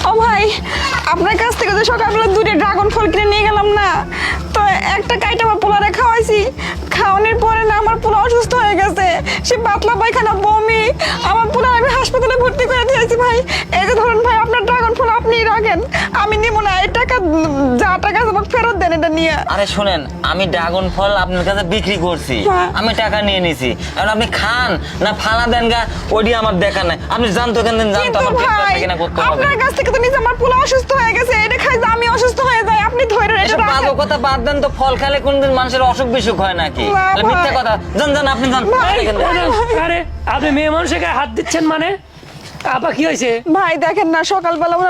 ও ভাই, আপনার কাছ থেকে যে সকালবেলা দুটো ড্রাগন ফল কিনে নিয়ে গেলাম না, তো একটা কাইটা আমার পোলারে খাওয়াইছি। খাওয়ানোর পরে না আমার পোলা অসুস্থ হয়ে গেছে, সে পাতলা পায়খানা, বমি। আমার পোলার আমি হাসপাতালে ভর্তি করে দিয়েছি ভাই। এই যে ধরুন ভাই, আপনার ড্রাগন ফল আপনিই রাখেন, আমি নিব না। এই টাকা, যা টাকা আমাকে ফেরত দেন এটা নিয়ে। আরে শুনেন, আমি ড্রাগন ফল আপনার কাছে বিক্রি করছি, হ্যাঁ। আমি টাকা নিয়ে নিছি। এখন আপনি খান না ফালা দেন গা, ওইটি আমার দেখা নাই। আপনি জানতো কেন, জানতো কিন্তু আমার পেট ভাই, ব্যথা কিনা করতে হবে। আপনার কাছ থেকে তো নিচে আমার পোলা অসুস্থ হয়ে গেছে, এটা খাই যে আমি অসুস্থ হয়ে যাই, আপনি ধরে এটা এসব বাজে রাখেন। কথা বাদ দেন তো। ফল খেলে কোনদিন মানুষের অসুখ বিসুখ হয় নাকি? না তাহলে মিথ্যা ভাই। কথা। জান জান, আপনি জান। ভাই, এখান থেকে। আরে আপনি মেয়ে মানুষের গায়ে হাত দিচ্ছেন মানে? আপা কি হয়েছে? ভাই দেখেন না, সকালবেলা